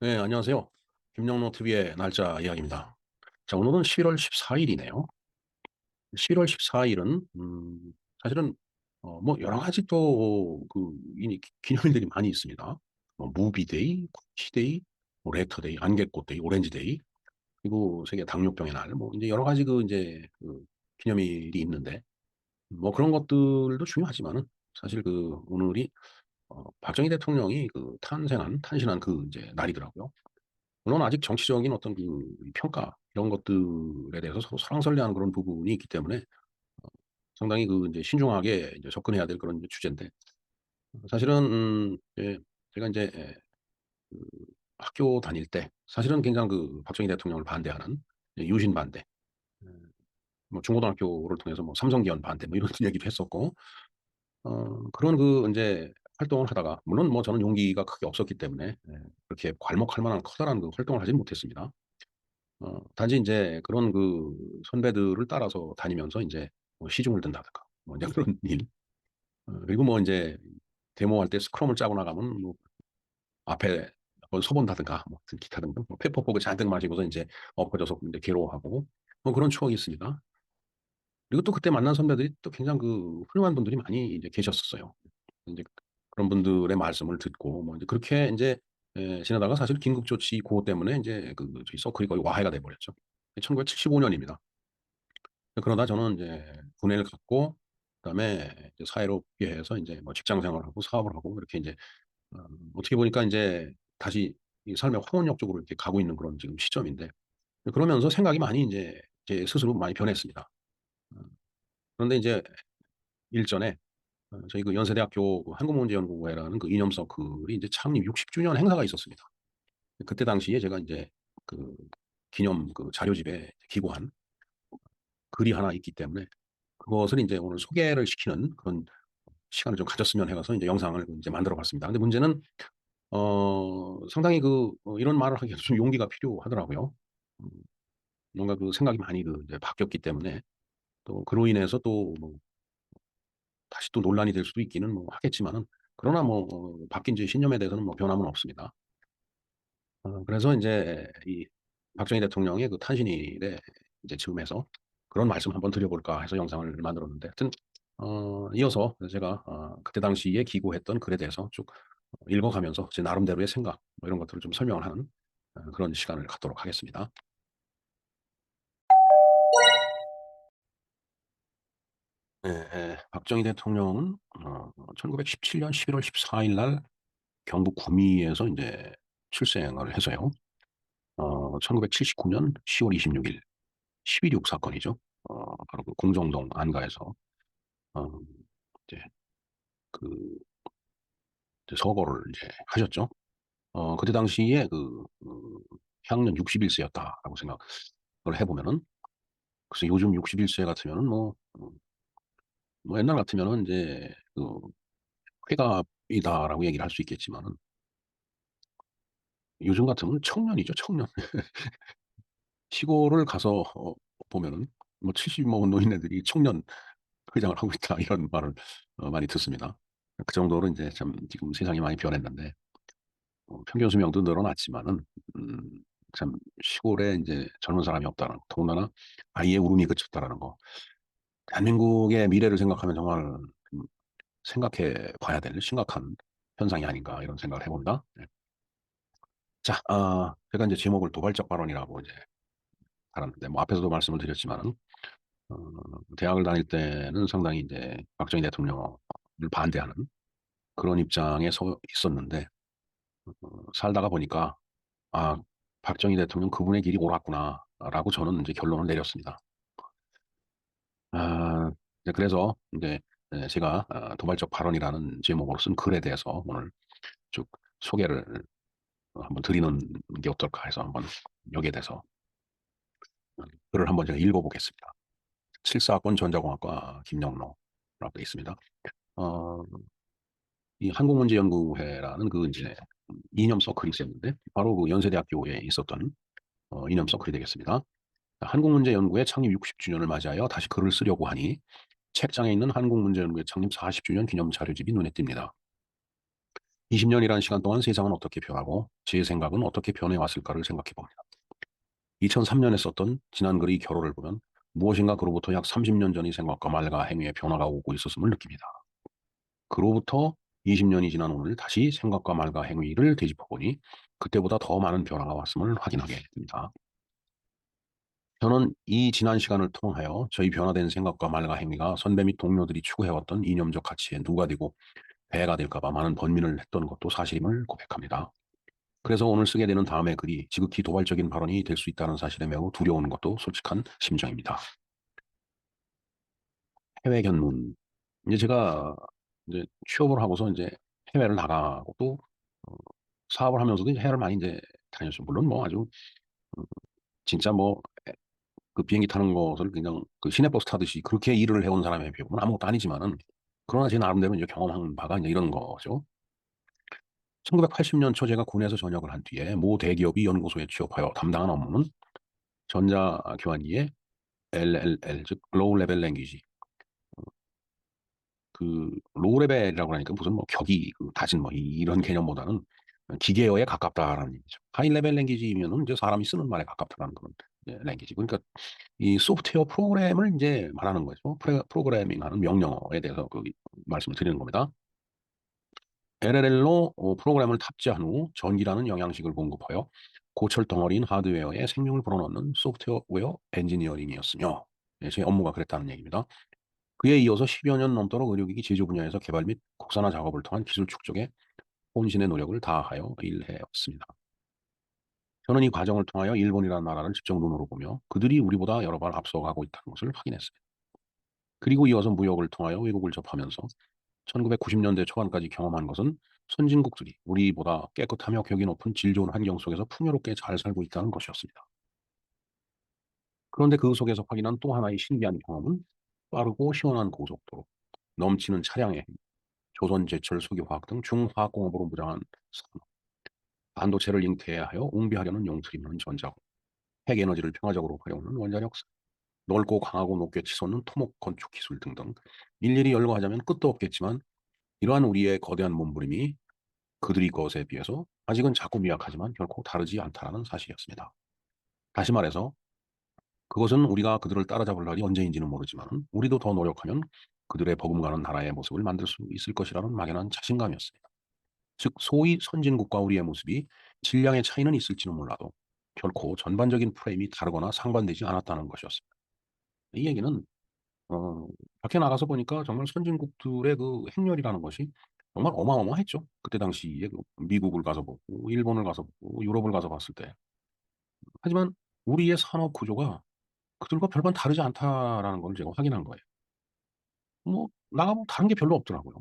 네, 안녕하세요. 김영로 TV의 날짜 이야기입니다. 자, 오늘은 11월 14일이네요. 11월 14일은, 사실은, 뭐, 여러 가지 또, 기념일들이 많이 있습니다. 뭐, 무비데이, 쿠키데이, 뭐, 레터데이, 안개꽃데이, 오렌지데이, 그리고 세계 당뇨병의 날, 뭐, 이제 여러 가지 기념일이 있는데, 뭐, 그런 것들도 중요하지만은, 사실 오늘이, 박정희 대통령이 탄신한 이제 날이더라고요. 물론 아직 정치적인 어떤 평가 이런 것들에 대해서 서로 설랑설레하는 그런 부분이 있기 때문에 상당히 이제 신중하게 이제 접근해야 될 그런 이제 주제인데 사실은 제가 이제 그 학교 다닐 때 사실은 굉장히 박정희 대통령을 반대하는 유신 반대 뭐 중고등학교를 통해서 뭐 삼성기원 반대 뭐 이런 얘기도 했었고 그런 이제 활동을 하다가 물론 뭐 저는 용기가 크게 없었기 때문에 그렇게 괄목할 만한 커다란 활동을 하지는 못했습니다. 단지 이제 그런 선배들을 따라서 다니면서 이제 뭐 시중을 든다든가 뭐 이제 그런 일. 그리고 뭐 이제 데모할 때 스크럼을 짜고 나가면 뭐 앞에 서본다든가 뭐 기타 등등 뭐 페퍼보그 잔뜩 마시고서 이제 엎어져서 이제 괴로워하고 뭐 그런 추억이 있습니다. 그리고 또 그때 만난 선배들이 또 굉장히 훌륭한 분들이 많이 이제 계셨었어요. 이제 그런 분들의 말씀을 듣고 뭐 이제 그렇게 이제 지나다가 사실 긴급조치 고 때문에 이제 저희 서클이 거의 와해가 돼 버렸죠. 1975년입니다. 그러다 저는 이제 군의를 갔고 그다음에 이제 사회롭게 해서 이제 뭐 직장 생활하고 사업을 하고 이렇게 이제 어 어떻게 보니까 인제 다시 이 삶의 황혼역 쪽으로 이렇게 가고 있는 그런 지금 시점인데 그러면서 생각이 많이 인제 제 스스로 많이 변했습니다. 어 그런데 인제 일전에 저희 연세대학교 한국문제연구회라는 이념 서클이 이제 창립 60 주년 행사가 있었습니다. 그때 당시에 제가 인제 그 기념 자료집에 기고한 글이 하나 있기 때문에 그것을 인제 오늘 소개를 시키는 그런 시간을 좀 가졌으면 해 가서 이제 영상을 이제 만들어 봤습니다. 근데 문제는 상당히 이런 말을 하기가 좀 용기가 필요하더라고요. 음 뭔가 생각이 많이 이제 바뀌었기 때문에 또 그로 인해서 또 뭐 다시 또 논란이 될 수도 있기는 뭐 하겠지만은 그러나 뭐 바뀐 지 신념에 대해서는 뭐 변함은 없습니다. 그래서 인제 이 박정희 대통령의 탄신일에 이제 즈음해서 '그런 말씀 한번 드려 볼까.' 해서 영상을 만들었는데 하여튼 이어서 제가 그때 당시에 기고했던 글에 대해서 쭉 읽어 가면서 제 나름대로의 생각 뭐 이런 것들을 좀 설명을 하는 그런 시간을 갖도록 하겠습니다. 예. 박정희 대통령은 1917년 11월 14일날 경북 구미에서 인제 출생을 해서요. 1979년 10월 26일 12.6 사건이죠. 바로 공정동 안가에서 어 이제 그 이제 서거를 이제 하셨죠. 그때 당시에 향년 61 세였다라고 생각을 해 보면은 글쎄 요즘 61세 같으면은 뭐 옛날 같으면은 인제 "회갑이다."라고 얘기를 할 수 있겠지만은 요즘 같으면 청년이죠, 청년. 시골을 가서 보면은 뭐 "70 먹은 노인네들이 청년 회장을 하고 있다." 이런 말을 많이 듣습니다. 그 정도로 인제 참 지금 세상이 많이 변했는데 평균 수명도 늘어났지만은 음 참 시골에 인제 젊은 사람이 없다는 더군다나 아이의 울음이 그쳤다라는 거. 대한민국의 미래를 생각하면 정말 음 생각해 봐야 될 심각한 현상이 아닌가 이런 생각을 해 봅니다. 네. 자 제가 인제 제목을 도발적 발언이라고 이제 달았는데 뭐 앞에서도 말씀을 드렸지만은 어 대학을 다닐 때는 상당히 인제 박정희 대통령을 반대하는 그런 입장에 서 있었는데 살다가 보니까 '아 박정희 대통령 그분의 길이 옳았구나.'라고 저는 인제 결론을 내렸습니다. 이제 그래서 인제 제가 도발적 발언이라는 제목으로 쓴 글에 대해서 오늘 쭉 소개를 한번 드리는 게 어떨까 해서 한번 여기에 대해서 글을 한번 제가 읽어 보겠습니다. 칠사학번 전자공학과 김영로라고 되어 있습니다. 어 이 한국문제연구회라는 인제 이념 서클이 있었는데 바로 연세대학교에 있었던 이념 서클이 되겠습니다. 한국문제연구회 창립 60 주년을 맞이하여 다시 글을 쓰려고 하니 책장에 있는 한국문제연구회 창립 40 주년 기념 자료집이 눈에 띕니다. 20년이라는 시간 동안 세상은 어떻게 변하고 제 생각은 어떻게 변해왔을까를 생각해 봅니다. 2003년에 썼던 지난 글의 결호를 보면 무엇인가 그로부터 약 30년 전의 생각과 말과 행위의 변화가 오고 있었음을 느낍니다. 그로부터 20년이 지난 오늘 다시 생각과 말과 행위를 되짚어보니 그때보다 더 많은 변화가 왔음을 확인하게 됩니다. 저는 이 지난 시간을 통하여 저희 변화된 생각과 말과 행위가 선배 및 동료들이 추구해왔던 이념적 가치에 누가 되고 배가 될까봐 많은 번민을 했던 것도 사실임을 고백합니다. 그래서 오늘 쓰게 되는 다음의 글이 지극히 도발적인 발언이 될 수 있다는 사실에 매우 두려운 것도 솔직한 심정입니다. 해외 견문. 이제 제가 이제 취업을 하고서 이제 해외를 나가고 또 어, 사업을 하면서도 이제 해외를 많이 이제 다녔죠. 물론 뭐 아주 음, 진짜 뭐 그 비행기 타는 것을 그냥 그 시내버스 타듯이 그렇게 일을 해온 사람에 비하면 아무것도 아니지만은 그러나 제 나름대로 이제 경험한 바가 이제 이런 거죠. 1980년 초 제가 군에서 전역을 한 뒤에 모 대기업이 연구소에 취업하여 담당한 업무는 전자교환기의 LLL, 즉 로우 레벨 랭귀지. 그 로우 레벨이라고 하니까 무슨 뭐 격이 다진 뭐 이런 개념보다는 기계어에 가깝다라는 얘기죠. 하이 레벨 랭귀지면은 이제 사람이 쓰는 말에 가깝다는 그런 랭귀지. 그러니까 이 소프트웨어 프로그램을 이제 말하는 거죠. 프로그래밍하는 명령어에 대해서 그 말씀을 드리는 겁니다. LLL로 프로그램을 탑재한 후 전기라는 영양식을 공급하여 고철 덩어리인 하드웨어에 생명을 불어넣는 소프트웨어 엔지니어링이었으며, 예, 제 업무가 그랬다는 얘기입니다. 그에 이어서 10여 년 넘도록 의료기기 제조 분야에서 개발 및 국산화 작업을 통한 기술 축적에 혼신의 노력을 다하여 일해왔습니다. 저는 이 과정을 통하여 일본이라는 나라를 직접 눈으로 보며 그들이 우리보다 여러 발 앞서가고 있다는 것을 확인했어요. 그리고 이어서 무역을 통하여 외국을 접하면서 1990년대 초반까지 경험한 것은 선진국들이 우리보다 깨끗하며 격이 높은 질 좋은 환경 속에서 풍요롭게 잘 살고 있다는 것이었습니다. 그런데 그 속에서 확인한 또 하나의 신기한 경험은 빠르고 시원한 고속도로, 넘치는 차량의 조선, 제철, 석유화학 등 중화학공업으로 무장한 산업, 반도체를 잉태하여 웅비하려는 용틀이면 전자고, 핵에너지를 평화적으로 활용하는 원자력, 넓고 강하고 높게 치솟는 토목 건축 기술 등등 일일이 열거하자면 끝도 없겠지만 이러한 우리의 거대한 몸부림이 그들의 것에 비해서 아직은 작고 미약하지만 결코 다르지 않다는 사실이었습니다. 다시 말해서 그것은 우리가 그들을 따라잡을 날이 언제인지는 모르지만 우리도 더 노력하면 그들의 버금가는 나라의 모습을 만들 수 있을 것이라는 막연한 자신감이었습니다. 즉 소위 선진국과 우리의 모습이 질량의 차이는 있을지는 몰라도 결코 전반적인 프레임이 다르거나 상반되지 않았다는 것이었습니다. 이 얘기는 어, 밖에 나가서 보니까 정말 선진국들의 그 행렬이라는 것이 정말 어마어마했죠. 그때 당시에 그 미국을 가서 보고 일본을 가서 보고 유럽을 가서 봤을 때. 하지만 우리의 산업 구조가 그들과 별반 다르지 않다라는 걸 제가 확인한 거예요. 뭐 나가보면 다른 게 별로 없더라고요.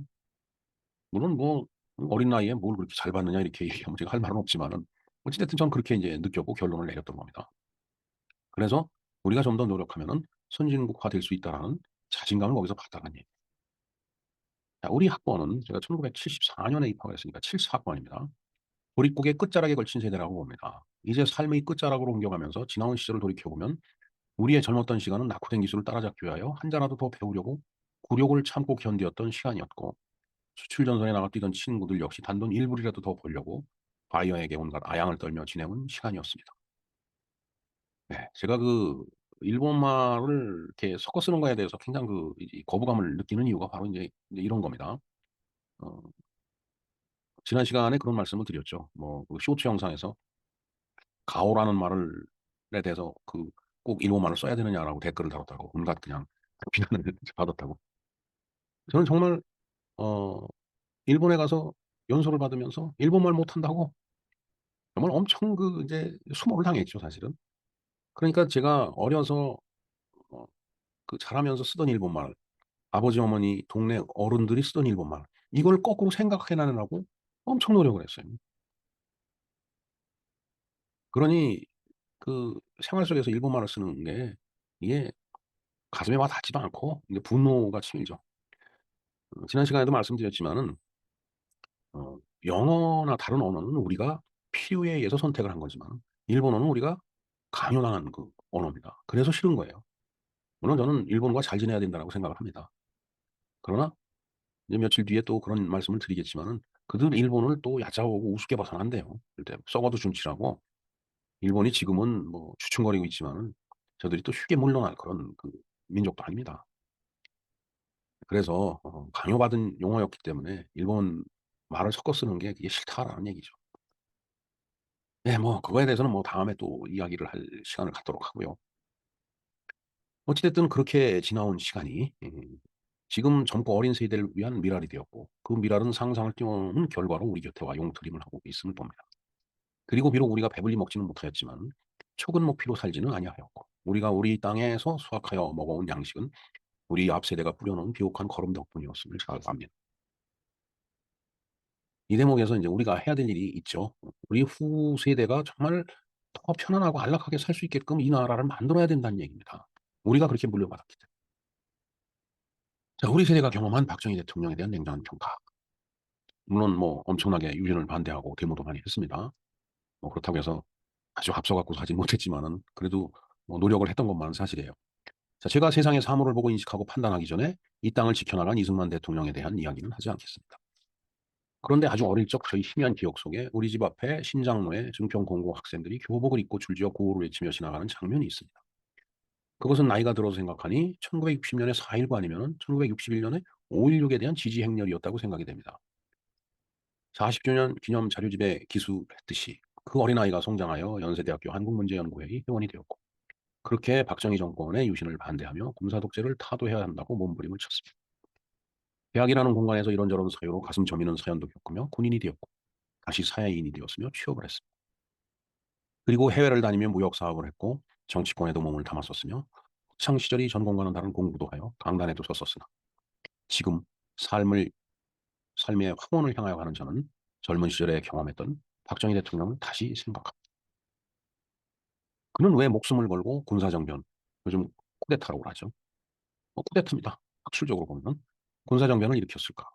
물론 뭐 어린 나이에 뭘 그렇게 잘 봤느냐 이렇게 얘기하면 제가 할 말은 없지만은 어찌 됐든 저는 그렇게 이제 느꼈고 결론을 내렸던 겁니다. 그래서 우리가 좀 더 노력하면은 선진국화 될 수 있다라는 자신감을 거기서 받았다는 얘기예요. 자, 우리 학번은 제가 1974년에 입학을 했으니까 74학번입니다. 도립국의 끝자락에 걸친 세대라고 봅니다. 이제 삶의 끝자락으로 옮겨가면서 지나온 시절을 돌이켜보면 우리의 젊었던 시간은 낙후된 기술을 따라잡기 위하여 한자라도 더 배우려고 굴욕을 참고 견디었던 시간이었고 수출 전선에 나가 뛰던 친구들 역시 단돈 1불이라도 더 벌려고 바이어에게 온갖 아양을 떨며 지내온 시간이었습니다. 네, 제가 그 일본말을 이렇게 섞어 쓰는 거에 대해서 굉장히 이 거부감을 느끼는 이유가 바로 이제 이런 겁니다. 어, 지난 시간에 그런 말씀을 드렸죠. 뭐, 그 쇼츠 영상에서 가오라는 말에 대해서 꼭 일본말을 써야 되느냐라고 댓글을 달았다고 온갖 그냥 비난을 받았다고. 저는 정말 어, 일본에 가서 연수를 받으면서 일본말 못한다고 정말 엄청 이제 수모를 당했죠, 사실은. 그러니까 제가 어려서 어, 그 자라면서 쓰던 일본말, 아버지 어머니 동네 어른들이 쓰던 일본말 이걸 거꾸로 생각해 나느라고 엄청 노력을 했어요. 그러니 그 생활 속에서 일본말을 쓰는 게 이게 가슴에 와 닿지도 않고 이제 분노가 치밀죠. 지난 시간에도 말씀드렸지만은 영어나 다른 언어는 우리가 필요에 의해서 선택을 한 거지만 일본어는 우리가 강요당한 그 언어입니다. 그래서 싫은 거예요. 물론 저는 일본과 잘 지내야 된다고 생각을 합니다. 그러나 이제 며칠 뒤에 또 그런 말씀을 드리겠지만은 그들 일본을 또 얕잡아보고 우습게 봐서는 안 돼요. 절대 썩어도 준치라고 일본이 지금은 뭐 주춤거리고 있지만은 저들이 또 쉽게 물러날 그런 그 민족도 아닙니다. 그래서 강요받은 용어였기 때문에 일본 말을 섞어 쓰는 게 그게 싫다라는 얘기죠. 네 뭐 그거에 대해서는 뭐 다음에 또 이야기를 할 시간을 갖도록 하고요. 어찌 됐든 그렇게 지나온 시간이 지금 젊고 어린 세대를 위한 미랄이 되었고 그 미랄은 상상을 뛰어넘는 결과로 우리 곁에 와 용트림을 하고 있음을 봅니다. 그리고 비록 우리가 배불리 먹지는 못하였지만 촉은 목피로 살지는 아니하였고 우리가 우리 땅에서 수확하여 먹어온 양식은 우리 앞 세대가 뿌려놓은 비옥한 거름 덕분이었음을 잘 압니다. 이 대목에서 이제 우리가 해야 될 일이 있죠. 우리 후세대가 정말 더 편안하고 안락하게 살 수 있게끔 이 나라를 만들어야 된다는 얘기입니다. 우리가 그렇게 물려받았기 때문에. 자, 우리 세대가 경험한 박정희 대통령에 대한 냉정한 평가. 물론 뭐 엄청나게 유신을 반대하고 데모도 많이 했습니다. 뭐 그렇다고 해서 아주 앞서 갖고 가지 못했지만은 그래도 뭐 노력을 했던 것만은 사실이에요. 자, 제가 세상의 사물을 보고 인식하고 판단하기 전에 이 땅을 지켜나간 이승만 대통령에 대한 이야기는 하지 않겠습니다. 그런데 아주 어릴 적 저희 희미한 기억 속에 우리 집 앞에 신장로에 증평공고 학생들이 교복을 입고 줄지어 구호를 외치며 지나가는 장면이 있습니다. 그것은 나이가 들어서 생각하니 1960년에 4.19 아니면 1961년에 5.16에 대한 지지 행렬이었다고 생각이 됩니다. 40주년 기념 자료집에 기술했듯이 그 어린아이가 성장하여 연세대학교 한국문제연구회의 회원이 되었고 그렇게 박정희 정권의 유신을 반대하며 군사독재를 타도해야 한다고 몸부림을 쳤습니다. 대학이라는 공간에서 이런저런 사유로 가슴 저미는 사연도 겪으며 군인이 되었고 다시 사회인이 되었으며 취업을 했습니다. 그리고 해외를 다니며 무역 사업을 했고 정치권에도 몸을 담았었으며 학창 시절이 전공과는 다른 공부도 하여 강단에도 섰었으나 지금 삶을 삶의 황혼을 향하여 가는 저는 젊은 시절에 경험했던 박정희 대통령을 다시 생각합니다. 그는 왜 목숨을 걸고 군사정변, 요즘 쿠데타라고 하죠. 쿠데타입니다. 학술적으로 보면 군사정변을 일으켰을까?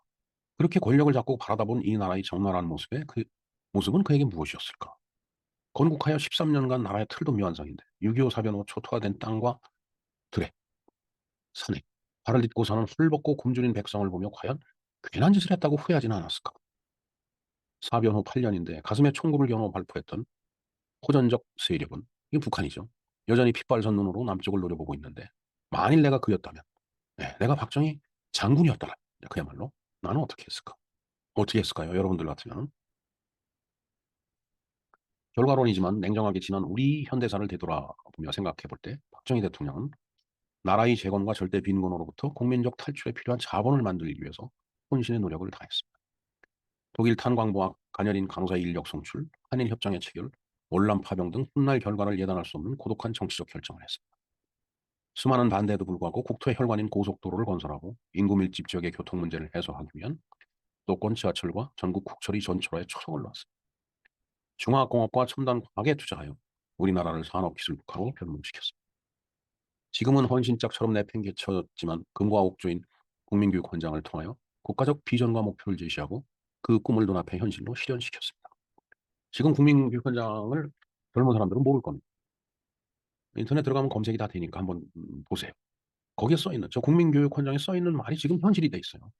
그렇게 권력을 잡고 바라다 본 이 나라의 적나라한 모습에 그 모습은 그에게 무엇이었을까? 건국하여 13년간 나라의 틀도 미완성인데 6.25 사변 후 초토화된 땅과 들에, 산에 발을 딛고 사는 헐벗고 굶주린 백성을 보며 과연 괜한 짓을 했다고 후회하지는 않았을까? 사변 후 8년인데 가슴에 총구를 겨누어 발포했던 호전적 세력은 이게 북한이죠. 여전히 핏발선 눈으로 남쪽을 노려보고 있는데 만일 내가 그였다면, 내가 박정희 장군이었더라. 그야말로 나는 어떻게 했을까? 어떻게 했을까요? 여러분들 같으면 결과론이지만 냉정하게 지난 우리 현대사를 되돌아보며 생각해 볼 때 박정희 대통령은 나라의 재건과 절대 빈곤으로부터 국민적 탈출에 필요한 자본을 만들기 위해서 혼신의 노력을 다했습니다. 독일 탄광보학, 가녀린 간호사 인력 송출, 한일 협정의 체결, 월남 파병 등 훗날 결과를 예단할 수 없는 고독한 정치적 결정을 했습니다. 수많은 반대에도 불구하고 국토의 혈관인 고속도로를 건설하고 인구 밀집 지역의 교통 문제를 해소하기 위한 수도권 지하철과 전국 국철이 전철화에 초성을 놓았습니다. 중화학공업과 첨단 과학에 투자하여 우리나라를 산업기술국가로 변모시켰습니다. 지금은 헌신짝처럼 내팽개쳐졌지만 금과 옥조인 국민교육원장을 통하여 국가적 비전과 목표를 제시하고 그 꿈을 눈앞에 현실로 실현시켰습니다. 지금 국민교육원장을 젊은 사람들은 모를 겁니다. 인터넷 들어가면 검색이 다 되니까 한번 보세요. 거기에 써 있는 저 국민교육원장에 써 있는 말이 지금 현실이 돼 있어요.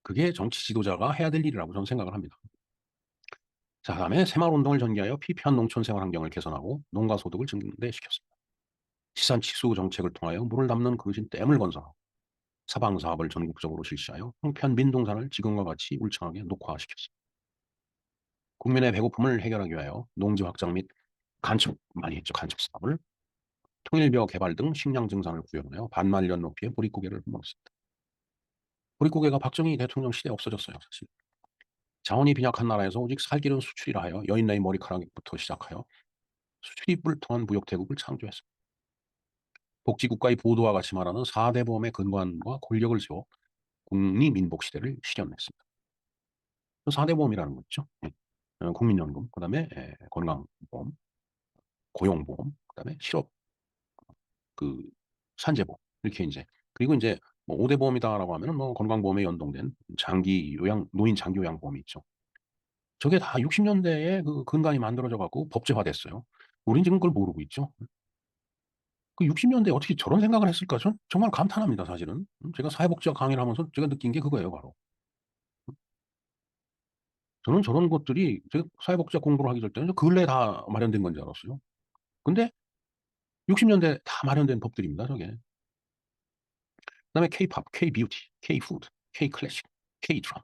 그게 정치 지도자가 해야 될 일이라고 저는 생각을 합니다. 자, 그다음에 새마을운동을 전개하여 피폐한 농촌 생활 환경을 개선하고 농가 소득을 증대시켰습니다. 시산 치수 정책을 통하여 물을 담는 그릇인 댐을 건설하고 사방 사업을 전국적으로 실시하여 황폐한 민둥산을 지금과 같이 울창하게 녹화시켰습니다. 국민의 배고픔을 해결하기 위하여 농지 확장 및 간척 많이 했죠. 간척 사업을 통일벼 개발 등 식량 증산을 구현하여 반만년 높이의 보릿고개를 먹었습니다. 보릿고개가 박정희 대통령 시대에 없어졌어요. 사실. 자원이 빈약한 나라에서 오직 살길은 수출이라 하여 여인네의 머리카락부터 시작하여 수출입을 통한 무역 대국을 창조했습니다. 복지국가의 보도와 같이 말하는 4대 보험의 근간과 권력을 세워 국리민복 시대를 실현했습니다. 4대 보험이라는 거 있죠. 국민연금, 그다음에 건강보험, 고용보험, 그다음에 실업 그 산재보험 이렇게 이제 그리고 이제 뭐 5대 보험이다라고 하면은 뭐 건강보험에 연동된 장기 요양 노인 장기 요양보험이 있죠. 저게 다 60년대에 그 근간이 만들어져 갖고 법제화됐어요. 우린 지금 그걸 모르고 있죠. 그 60년대에 어떻게 저런 생각을 했을까? 전 정말 감탄합니다, 사실은. 제가 사회복지학 강의를 하면서 제가 느낀 게 그거예요, 바로. 저는 저런 것들이 제가 사회복지학 공부를 하기 전 때는 근래에 다 마련된 건 줄 알았어요. 근데 60 년대에 다 마련된 법들입니다 저게. 그다음에 케이팝, K-뷰티, K-푸드, K-클래식, K-드라마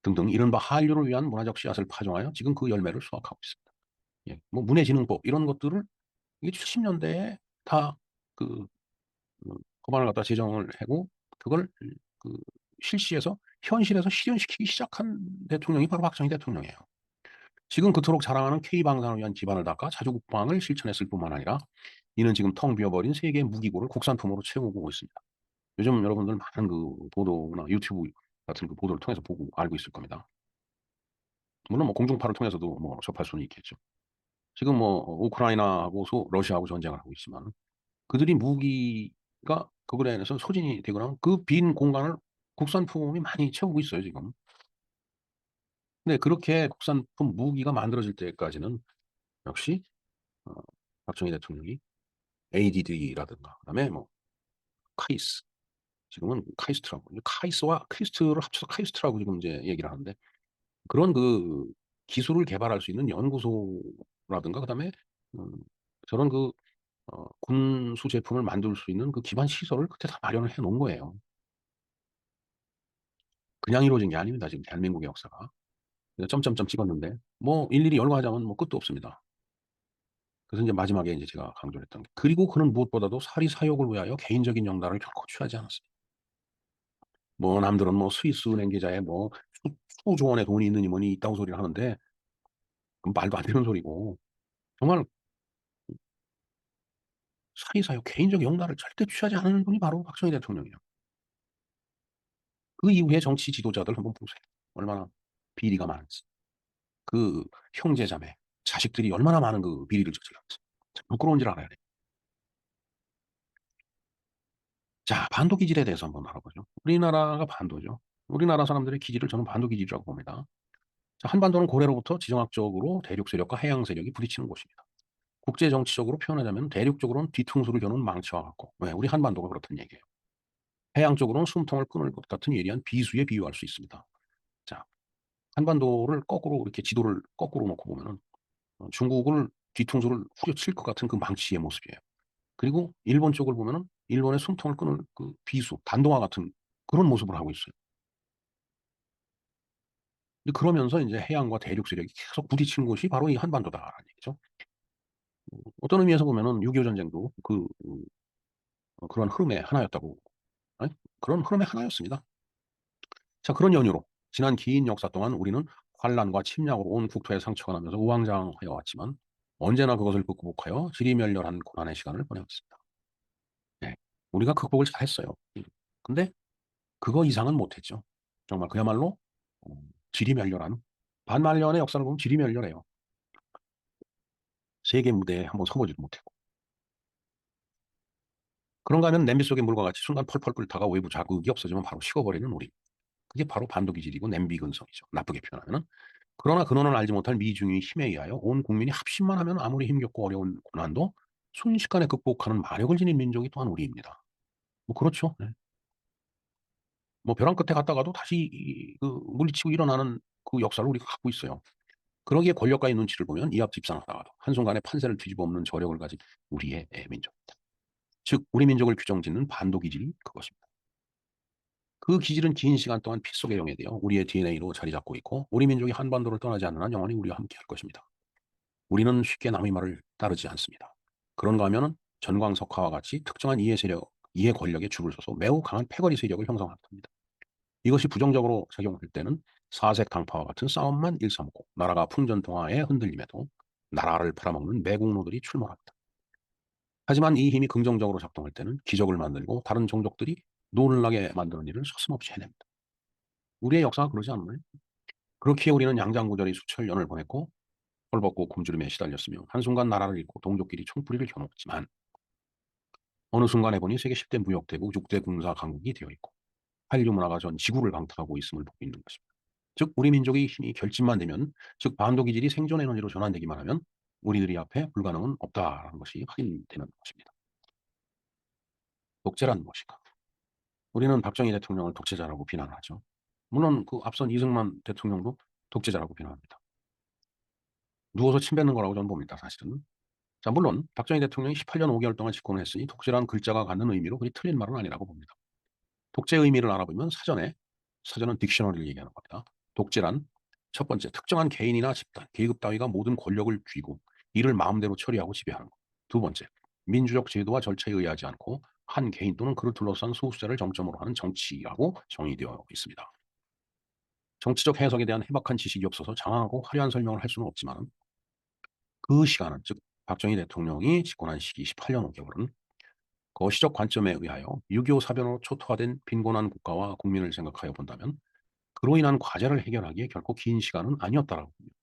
등등 이른바 한류를 위한 문화적 씨앗을 파종하여 지금 그 열매를 수확하고 있습니다. 예. 뭐 문해진흥법 이런 것들을 이게 70 년대에 다 그 법안을 갖다 제정을 하고 그걸 그 실시해서 현실에서 실현시키기 시작한 대통령이 바로 박정희 대통령이에요. 지금 그토록 자랑하는 K방산을 위한 기반을 닦아 자주국방을 실천했을 뿐만 아니라 이는 지금 텅 비어버린 세계 무기고를 국산품으로 채우고 있습니다. 요즘 여러분들 많은 그 보도나 유튜브 같은 그 보도를 통해서 보고 알고 있을 겁니다. 물론 뭐 공중파를 통해서도 뭐 접할 수는 있겠죠. 지금 뭐 우크라이나하고 러시아하고 전쟁을 하고 있지만 그들이 무기가 그거에 대해서 소진이 되거나 그 빈 공간을 국산품이 많이 채우고 있어요 지금. 근데 그렇게 국산품 무기가 만들어질 때까지는 역시 어 박정희 대통령이 ADD라든가 그다음에 뭐 카이스 지금은 카이스트라고 카이스와 크리스트를 합쳐서 카이스트라고 지금 이제 얘기를 하는데 그런 그 기술을 개발할 수 있는 연구소라든가 그다음에 음 저런 그 군수 제품을 만들 수 있는 그 기반 시설을 그때 다 마련을 해 놓은 거예요. 그냥 이루어진 게 아닙니다 지금 대한민국의 역사가. 그래서 점점점 찍었는데 뭐 일일이 열거하자면 뭐 끝도 없습니다. 그래서 인제 마지막에 인제 제가 강조를 했던 게 그리고 그는 무엇보다도 사리 사욕을 위하여 개인적인 영달을 결코 취하지 않았습니다. 뭐 남들은 뭐 스위스 은행 계좌에 뭐 수 수조 원의 돈이 있느니 뭐니 있다고 소리를 하는데 그건 말도 안 되는 소리고 정말 사리사욕 개인적 영달을 절대 취하지 않은 분이 바로 박정희 대통령이에요. 그 이후에 정치 지도자들 한번 보세요. 얼마나 비리가 많은지. 그 형제 자매, 자식들이 얼마나 많은 그 비리를 저질렀는지. 참 부끄러운 줄 알아야 돼요. 자 반도 기질에 대해서 한번 알아보죠. 우리나라가 반도죠. 우리나라 사람들의 기질을 저는 반도 기질이라고 봅니다. 자 한반도는 고래로부터 지정학적으로 대륙 세력과 해양 세력이 부딪히는 곳입니다. 국제 정치적으로 표현하자면 대륙적으로는 뒤통수를 겨눈 망치와 같고 왜 우리 한반도가 그렇다는 얘기예요. 해양 쪽으로는 숨통을 끊을 것 같은 예리한 비수에 비유할 수 있습니다. 자 한반도를 거꾸로 이렇게 지도를 거꾸로 놓고 보면은 중국을 뒤통수를 후려칠 것 같은 그 망치의 모습이에요. 그리고 일본 쪽을 보면은 일본의 숨통을 끊을 그 비수, 단동화 같은 그런 모습을 하고 있어요. 근데 그러면서 인제 해양과 대륙 세력이 계속 부딪히는 곳이 바로 이 한반도다라는 얘기죠. 어떤 의미에서 보면은 6.25 전쟁도 그런 흐름의 하나였다고 아니 그런 흐름의 하나였습니다. 자 그런 연유로 지난 긴 역사 동안 우리는 환란과 침략으로 온 국토에 상처가 나면서 우왕좌왕하여 왔지만 언제나 그것을 극복하여 지리멸렬한 고난의 시간을 보내왔습니다. 네. 우리가 극복을 잘했어요. 근데 그거 이상은 못했죠. 정말 그야말로 어 지리멸렬한 반말년의 역사를 보면 지리멸렬해요. 세계 무대에 한번 서 보지도 못했고. 그런가 하면 냄비 속의 물과 같이 순간 펄펄 끓다가 외부 자극이 없어지면 바로 식어버리는 우리. 그게 바로 반도 기질이고 냄비 근성이죠. 나쁘게 표현하면은. 그러나 근원을 알지 못할 미중의 힘에 의하여 온 국민이 합심만 하면 아무리 힘겹고 어려운 고난도 순식간에 극복하는 마력을 지닌 민족이 또한 우리입니다. 뭐 그렇죠. 네. 뭐 벼랑 끝에 갔다가도 다시 그 물리치고 일어나는 그 역사를 우리가 갖고 있어요. 그러기에 권력가의 눈치를 보면 이합집산하다가도 한순간에 판세를 뒤집어 엎는 저력을 가진 우리의 민족입니다. 즉 우리 민족을 규정짓는 반도 기질이 그것입니다. 그 기질은 긴 시간 동안 피 속에 영해되어 우리의 DNA로 자리 잡고 있고 우리 민족이 한반도를 떠나지 않는 한 영원히 우리와 함께할 것입니다. 우리는 쉽게 남의 말을 따르지 않습니다. 그런가 하면은 전광석화와 같이 특정한 이해 세력, 이해 권력에 줄을 서서 매우 강한 패거리 세력을 형성합니다. 이것이 부정적으로 작용할 때는 사색 당파와 같은 싸움만 일삼고 나라가 풍전등화에 흔들림에도 나라를 팔아먹는 매국노들이 출몰합니다. 하지만 이 힘이 긍정적으로 작동할 때는 기적을 만들고 다른 종족들이 놀라게 만드는 일을 서슴없이 해냅니다. 우리의 역사가 그러지 않나요? 그렇기에 우리는 양장구절이 수천 년을 보냈고 헐벗고 굶주림에 시달렸으며 한순간 나라를 잃고 동족끼리 총뿌리를 겨누었지만 어느 순간에 보니 세계 10대 무역대국 6대 군사 강국이 되어 있고 한류 문화가 전 지구를 강타하고 있음을 보고 있는 것입니다. 즉 우리 민족의 힘이 결집만 되면 즉 반도 기질이 생존 에너지로 전환되기만 하면 우리들이 앞에 불가능은 없다라는 것이 확인되는 것입니다. 독재란 무엇인가? 우리는 박정희 대통령을 독재자라고 비난하죠. 물론 그 앞선 이승만 대통령도 독재자라고 비난합니다. 누워서 침 뱉는 거라고 저는 봅니다, 사실은. 자, 물론 박정희 대통령이 18년 5개월 동안 집권을 했으니 독재란 글자가 갖는 의미로 그리 틀린 말은 아니라고 봅니다. 독재의 의미를 알아보면 사전은 딕셔너리를 얘기하는 겁니다. 독재란 첫 번째, 특정한 개인이나 집단, 계급 따위가 모든 권력을 쥐고 이를 마음대로 처리하고 지배하는 것. 두 번째, 민주적 제도와 절차에 의하지 않고 한 개인 또는 그를 둘러싼 소수자를 정점으로 하는 정치라고 정의되어 있습니다. 정치적 해석에 대한 해박한 지식이 없어서 장황하고 화려한 설명을 할 수는 없지만 그 시간은, 즉 박정희 대통령이 집권한 시기 18년 5개월은 거시적 관점에 의하여 6.25 사변으로 초토화된 빈곤한 국가와 국민을 생각하여 본다면 그로 인한 과제를 해결하기에 결코 긴 시간은 아니었다라고 봅니다.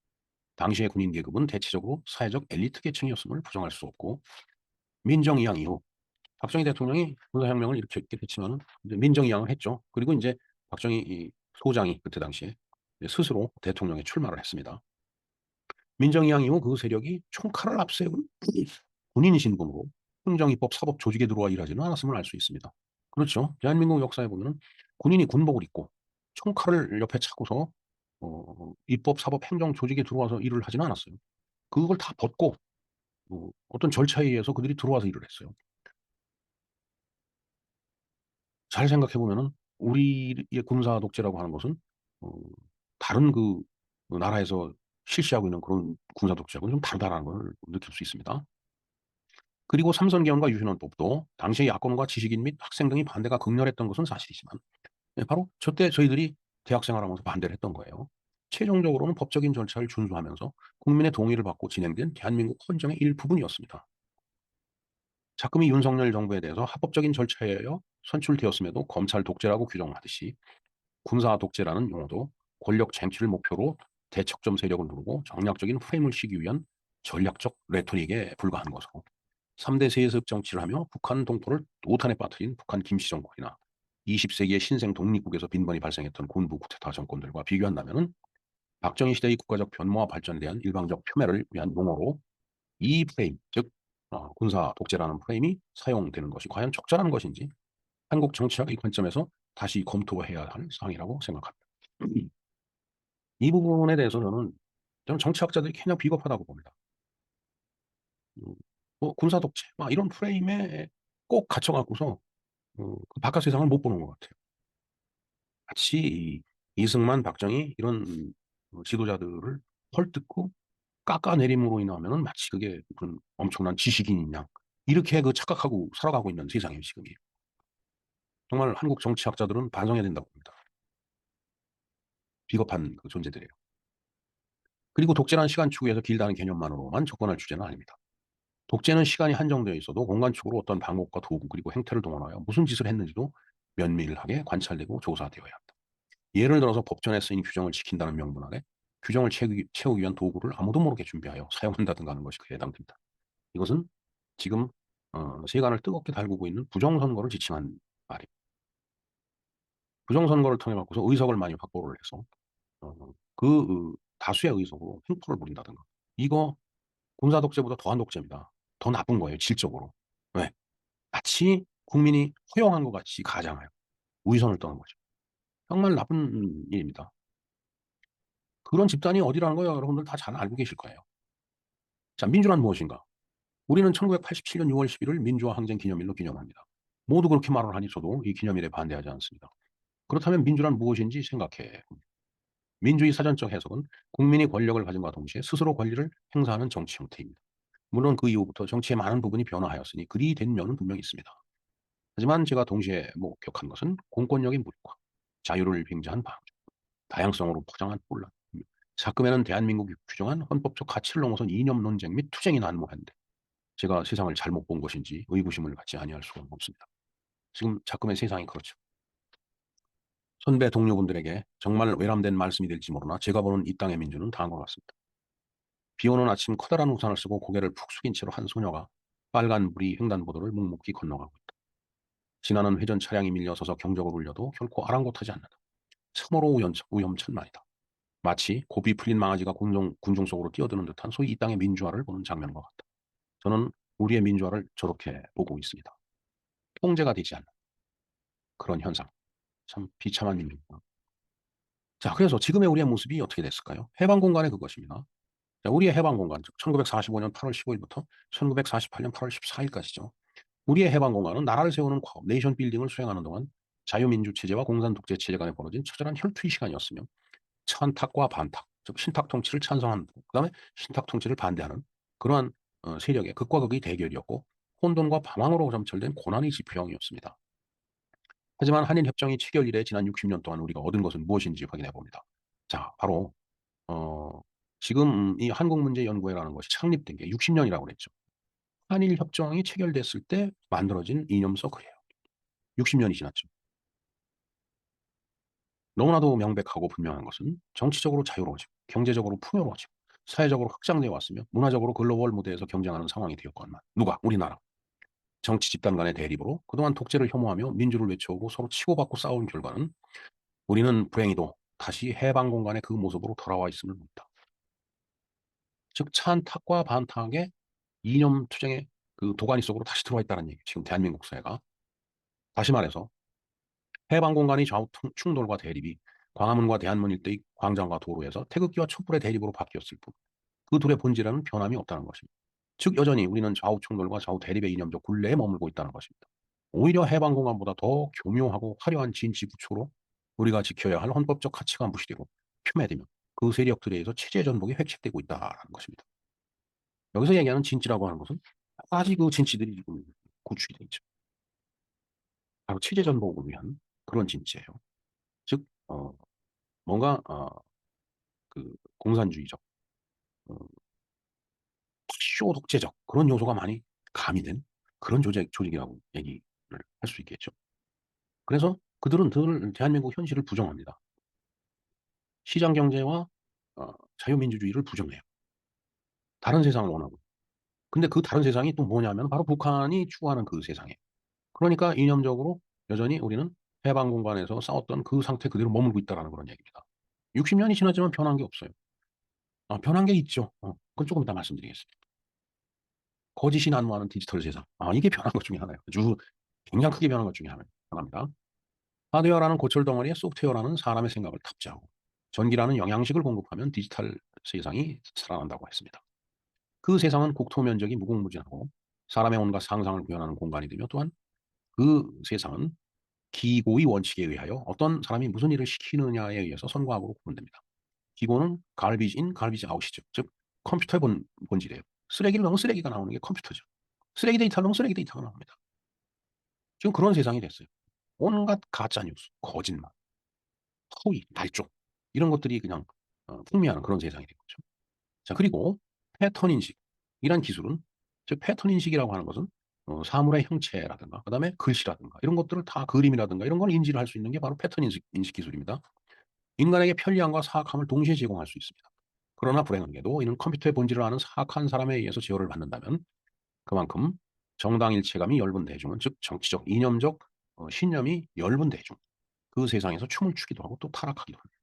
당시의 군인 계급은 대체적으로 사회적 엘리트 계층이었음을 부정할 수 없고 민정이양 이후 박정희 대통령이 군사혁명을 일으켰긴 했지만 민정이양을 했죠. 그리고 이제 박정희 소장이 그때 당시에 스스로 대통령에 출마를 했습니다. 민정이양 이후 그 세력이 총칼을 앞세운 군인 신분으로 행정입법 사법 조직에 들어와 일하지는 않았음을 알 수 있습니다. 그렇죠. 대한민국 역사에 보면 군인이 군복을 입고 총칼을 옆에 차고서 입법 사법 행정 조직에 들어와서 일을 하지는 않았어요. 그걸 다 벗고 어떤 절차에 의해서 그들이 들어와서 일을 했어요. 잘 생각해 보면은 우리의 군사 독재라고 하는 것은 어 다른 그 나라에서 실시하고 있는 그런 군사 독재하고는 좀 다르다라는 걸 느낄 수 있습니다. 그리고 삼선개헌과 유신헌법도 당시의 야권과 지식인 및 학생 등이 반대가 극렬했던 것은 사실이지만 바로 저때 저희들이 대학 생활하면서 반대를 했던 거예요. 최종적으로는 법적인 절차를 준수하면서 국민의 동의를 받고 진행된 대한민국 헌정의 일부분이었습니다. 자금이 윤석열 정부에 대해서 합법적인 절차에 의하여 선출되었음에도 검찰 독재라고 규정하듯이 군사 독재라는 용어도 권력 쟁취를 목표로 대척점 세력을 누르고 정략적인 프레임을 씌기 위한 전략적 레토릭에 불과한 것으로 3대 세습 정치를 하며 북한 동포를 노탄에 빠뜨린 북한 김씨 정권이나 20세기의 신생 독립국에서 빈번히 발생했던 군부 쿠데타 정권들과 비교한다면 박정희 시대의 국가적 변모와 발전에 대한 일방적 표매를 위한 용어로 이 프레임, 즉 군사 독재라는 프레임이 사용되는 것이 과연 적절한 것인지 한국 정치학의 관점에서 다시 검토해야 할 사항이라고 생각합니다. 이 부분에 대해서 저는 정치학자들이 그냥 비겁하다고 봅니다. 음, 뭐 군사 독재 막 이런 프레임에 꼭 갇혀 갖고서 그 바깥 세상을 못 보는 것 같아요. 마치 이승만, 박정희 이런 지도자들을 헐뜯고 깎아내림으로 인하면은 마치 그게 무슨 엄청난 지식인인 양 이렇게 그 착각하고 살아가고 있는 세상이에요, 지금이. 정말 한국 정치학자들은 반성해야 된다고 봅니다. 비겁한 그 존재들이에요. 그리고 독재라는 시간 추구에서 길다는 개념만으로만 접근할 주제는 아닙니다. 독재는 시간이 한정되어 있어도 공간축으로 어떤 방법과 도구 그리고 행태를 동원하여 무슨 짓을 했는지도 면밀하게 관찰되고 조사되어야 합니다. 예를 들어서 법전에 쓰인 규정을 지킨다는 명분 아래 규정을 채우기 위한 도구를 아무도 모르게 준비하여 사용한다든가 하는 것이 그에 해당됩니다. 이것은 지금 세간을 뜨겁게 달구고 있는 부정선거를 지칭한 말입니다. 부정선거를 통해 갖고서 의석을 많이 확보를 해서 다수의 의석으로 횡포를 부린다든가. 이거 군사 독재보다 더한 독재입니다. 더 나쁜 거예요, 질적으로. 왜? 마치 국민이 허용한 것 같이 가장하여 위선을 떠는 거죠. 정말 나쁜 일입니다. 그런 집단이 어디라는 거예요? 여러분들 다 잘 알고 계실 거예요. 자, 민주란 무엇인가? 우리는 1987년 6월 11일 민주화 항쟁 기념일로 기념합니다. 모두 그렇게 말을 하니 저도 이 기념일에 반대하지 않습니다. 그렇다면 민주란 무엇인지 생각해 봅니다. 민주의 사전적 해석은 국민이 권력을 가진과 동시에 스스로 권리를 행사하는 정치 형태입니다. 물론 그 이후부터 정치의 많은 부분이 변화하였으니 그리 된 면은 분명히 있습니다. 하지만 제가 동시에 목격한 것은 공권력의 무력화, 자유를 빙자한 방조, 다양성으로 포장한 혼란, 자금에는 대한민국이 규정한 헌법적 가치를 넘어선 이념 논쟁 및 투쟁이 난무하는데 제가 세상을 잘못 본 것인지 의구심을 갖지 아니할 수가 없습니다. 지금 작금의 세상이 그렇죠. 선배 동료분들에게 정말 외람된 말씀이 될지 모르나 제가 보는 이 땅의 민주는 다음과 같습니다. 비 오는 아침 커다란 우산을 쓰고 고개를 푹 숙인 채로 한 소녀가 빨간 물이 횡단보도를 묵묵히 건너가고 있다. 지나는 회전 차량이 밀려서서 경적을 울려도 결코 아랑곳하지 않는다. 참으로 위험천만이다. 마치 고비 풀린 망아지가 군중 속으로 뛰어드는 듯한 소위 이 땅의 민주화를 보는 장면과 같다. 저는 우리의 민주화를 저렇게 보고 있습니다. 통제가 되지 않는 그런 현상. 참 비참한 일입니다. 자, 그래서 지금의 우리의 모습이 어떻게 됐을까요? 해방 공간의 그것입니다. 자, 우리의 해방 공간, 즉 1945년 8월 15일부터 1948년 8월 14일까지죠. 우리의 해방 공간은 나라를 세우는 과업, 네이션 빌딩을 수행하는 동안 자유민주 체제와 공산 독재 체제 간에 벌어진 처절한 혈투의 시간이었으며 천탁과 반탁, 즉 신탁 통치를 찬성하는, 그다음에 신탁 통치를 반대하는 그러한 세력의 극과 극의 대결이었고 혼돈과 방황으로 점철된 고난의 지표형이었습니다. 하지만 한일 협정이 체결 이래 지난 60년 동안 우리가 얻은 것은 무엇인지 확인해 봅니다. 자, 바로 어, 지금 이 한국문제연구회라는 것이 창립된 게 60년이라고 그랬죠. 한일 협정이 체결됐을 때 만들어진 이념 서클이에요. 60년이 지났죠. 너무나도 명백하고 분명한 것은 정치적으로 자유로워지고 경제적으로 풍요로워지고 사회적으로 확장되어 왔으며 문화적으로 글로벌 무대에서 경쟁하는 상황이 되었건만 누가? 우리나라. 정치 집단 간의 대립으로 그동안 독재를 혐오하며 민주를 외쳐오고 서로 치고받고 싸운 결과는 우리는 불행히도 다시 해방 공간의 그 모습으로 돌아와 있음을 봅니다. 즉 찬탁과 반탁의 이념 투쟁의 그 도가니 속으로 다시 들어와 있다는 얘기예요. 지금 대한민국 사회가. 다시 말해서 해방 공간의 좌우 충돌과 대립이 광화문과 대한문 일대의 광장과 도로에서 태극기와 촛불의 대립으로 바뀌었을 뿐 그 둘의 본질에는 변함이 없다는 것입니다. 즉 여전히 우리는 좌우 충돌과 좌우 대립의 이념적 굴레에 머물고 있다는 것입니다. 오히려 해방 공간보다 더 교묘하고 화려한 진치 구초로 우리가 지켜야 할 헌법적 가치가 무시되고 폄훼되며 그 세력들에 의해서 체제 전복이 획책되고 있다는 것입니다. 여기서 얘기하는 진치라고 하는 것은 여러 가지 그 진치들이 지금 구축이 되어 있죠. 바로 체제 전복을 위한 그런 진치예요. 즉 뭔가 그 공산주의적, 어, 쇼 독재적 그런 요소가 많이 가미된 그런 조직이라고 얘기를 할 수 있겠죠. 그래서 그들은 늘 대한민국 현실을 부정합니다. 시장 경제와 자유민주주의를 부정해요. 다른 세상을 원하고. 근데 그 다른 세상이 또 뭐냐면 바로 북한이 추구하는 그 세상이에요. 그러니까 이념적으로 여전히 우리는 해방 공간에서 싸웠던 그 상태 그대로 머물고 있다는 그런 얘기입니다. 60년이 지났지만 변한 게 없어요. 변한 게 있죠. 그건 조금 이따 말씀드리겠습니다. 거짓이 난무하는 디지털 세상. 이게 변한 것 중에 하나예요. 아주 굉장히 크게 변한 것 중에 하나입니다. 하드웨어라는 고철 덩어리에 소프트웨어라는 사람의 생각을 탑재하고 전기라는 영양식을 공급하면 디지털 세상이 살아난다고 했습니다. 그 세상은 국토 면적이 무궁무진하고 사람의 온갖 상상을 구현하는 공간이 되며 또한 그 세상은 기고의 원칙에 의하여 어떤 사람이 무슨 일을 시키느냐에 의해서 선과 악으로 구분됩니다. 기고는 garbage in, garbage out이죠. 즉 컴퓨터의 본질이에요. 쓰레기를 넣으면 쓰레기가 나오는 게 컴퓨터죠. 쓰레기 데이터를 넣으면 쓰레기 데이터가 나옵니다. 지금 그런 세상이 됐어요. 온갖 가짜 뉴스, 거짓말, 허위, 날조 이런 것들이 그냥 풍미하는 그런 세상이 된 거죠. 자, 그리고 패턴 인식이란 기술은 즉 패턴 인식이라고 하는 것은 사물의 형체라든가 그다음에 글씨라든가 이런 것들을 다 그림이라든가 이런 걸 인지를 할 수 있는 게 바로 패턴 인식 기술입니다. 인간에게 편리함과 사악함을 동시에 제공할 수 있습니다. 그러나 불행하게도 이는 컴퓨터의 본질을 아는 사악한 사람에 의해서 제어를 받는다면 그만큼 정당일체감이 엷은 대중은 즉 정치적 이념적 신념이 엷은 대중 그 세상에서 춤을 추기도 하고 또 타락하기도 합니다.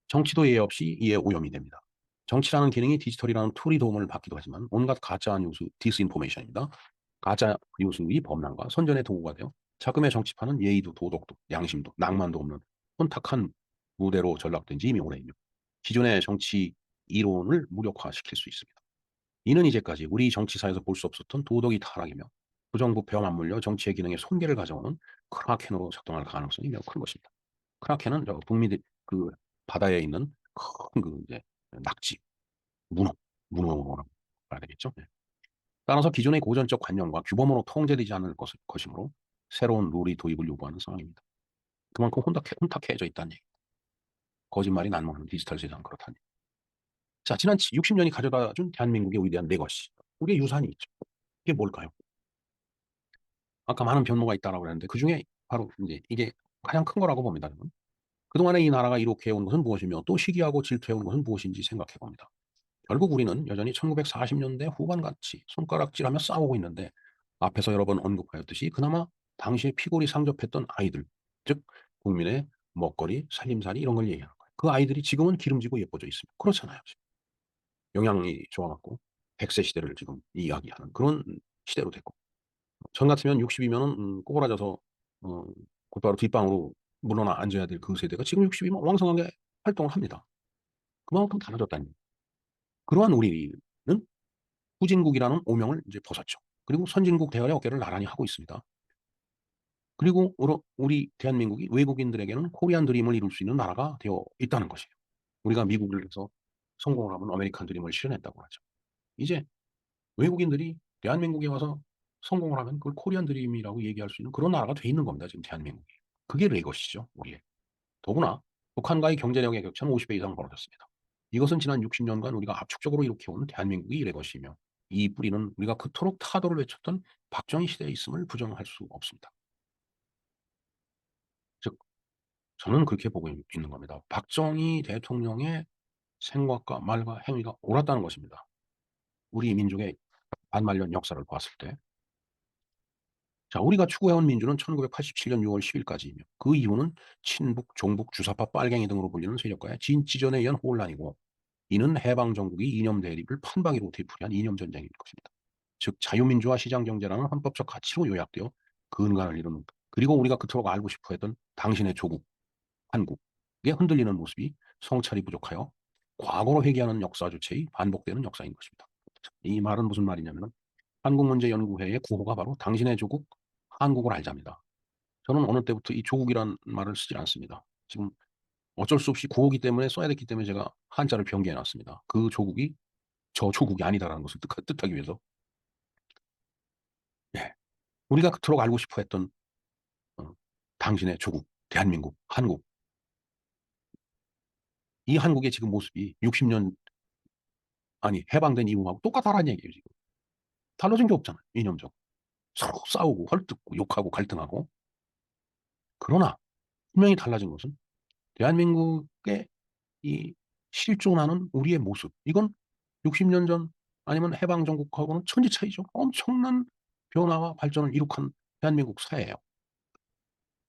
정치도 예외 없이 이에 오염이 됩니다. 정치라는 기능이 디지털이라는 툴이 도움을 받기도 하지만 온갖 가짜 뉴스, 디스인포메이션입니다. 가짜 뉴스의 범람과 선전의 도구가 되어 자금의 정치판은 예의도 도덕도 양심도 낭만도 없는 혼탁한 무대로 전락된 지 이미 오래이며 기존의 정치 이론을 무력화시킬 수 있습니다. 이는 이제까지 우리 정치사에서 볼 수 없었던 도덕의 타락이며 부정부패와 맞물려 정치의 기능에 손괴를 가져오는 크라켄으로 작동할 가능성이 매우 큰 것입니다. 크라켄은 저 북미 그 바다에 있는 큰 그 이제 낙지, 문어라고 봐야 되겠죠. 네. 따라서 기존의 고전적 관념과 규범으로 통제되지 않을 것이므로 새로운 룰이 도입을 요구하는 상황입니다. 그만큼 혼탁해져 있다는 얘기. 거짓말이 난무하는 디지털 세상 그렇다는 얘기. 자, 지난 60년이 가져다준 대한민국의 위대한 레거시. 우리의 유산이 있죠. 이게 뭘까요? 아까 많은 변모가 있다라고 그랬는데 그중에 바로 이제 이게 가장 큰 거라고 봅니다. 저는. 그동안에 이 나라가 이렇게 해온 것은 무엇이며 또 시기하고 질투해온 것은 무엇인지 생각해 봅니다. 결국 우리는 여전히 1940년대 후반같이 손가락질하며 싸우고 있는데 앞에서 여러 번 언급하였듯이 그나마 당시에 피골이 상접했던 아이들, 즉 국민의 먹거리, 살림살이 이런 걸 얘기하는 거예요. 그 아이들이 지금은 기름지고 예뻐져 있습니다. 그렇잖아요. 영양이 좋아갖고 100세 시대를 지금 이야기하는 그런 시대로 됐고 전 같으면 60이면은 꼬부라져서 곧바로 뒷방으로 물러나 앉아야 될 그 세대가 지금 60이면 왕성하게 활동을 합니다. 그만큼 달라졌다는 얘기예요. 그러한 우리는 후진국이라는 오명을 이제 벗었죠. 그리고 선진국 대열의 어깨를 나란히 하고 있습니다. 그리고 우리 대한민국이 외국인들에게는 코리안 드림을 이룰 수 있는 나라가 되어 있다는 것이에요. 우리가 미국에서 성공을 하면 아메리칸 드림을 실현했다고 하죠. 이제 외국인들이 대한민국에 와서 성공을 하면 그걸 코리안 드림이라고 얘기할 수 있는 그런 나라가 돼 있는 겁니다, 지금 대한민국이. 그게 레거시죠, 우리의. 더구나 북한과의 경제력의 격차는 50배 이상 벌어졌습니다. 이것은 지난 60년간 우리가 압축적으로 이룩해온 대한민국의 레거시이며 이 뿌리는 우리가 그토록 타도를 외쳤던 박정희 시대에 있음을 부정할 수 없습니다. 즉 저는 그렇게 보고 있는 겁니다. 박정희 대통령의 생각과 말과 행위가 옳았다는 것입니다. 우리 민족의 반말년 역사를 봤을 때. 자, 우리가 추구해온 민주는 1987년 6월 10일까지이며 그 이후는 친북, 종북, 주사파, 빨갱이 등으로 불리는 세력과의 진치전에 의한 혼란이고 이는 해방정국이 이념 대립을 판박이로 되풀이한 이념 전쟁일 것입니다. 즉 자유민주화 시장경제라는 헌법적 가치로 요약되어 근간을 이루는 그리고 우리가 그토록 알고 싶어 했던 당신의 조국, 한국에 흔들리는 모습이 성찰이 부족하여 과거로 회귀하는 역사 주체의 반복되는 역사인 것입니다. 이 말은 무슨 말이냐면 한국문제연구회의 구호가 바로 당신의 조국, 한국을 알자입니다. 저는 어느 때부터 이 조국이란 말을 쓰지 않습니다. 지금 어쩔 수 없이 구호기 때문에 써야 됐기 때문에 제가 한자를 변기해 놨습니다. 그 조국이 저 조국이 아니다라는 것을 뜻하기 위해서. 예. 우리가 그토록 알고 싶어 했던 어, 당신의 조국, 대한민국, 한국. 이 한국의 지금 모습이 60년 아니 해방된 이후하고 똑같다라는 얘기예요. 지금. 달라진 게 없잖아요. 이념적. 서로 싸우고 헐뜯고 욕하고 갈등하고. 그러나 분명히 달라진 것은 대한민국의 이 실존하는 우리의 모습. 이건 60년 전 아니면 해방 전국하고는 천지 차이죠. 엄청난 변화와 발전을 이룩한 대한민국 사회예요.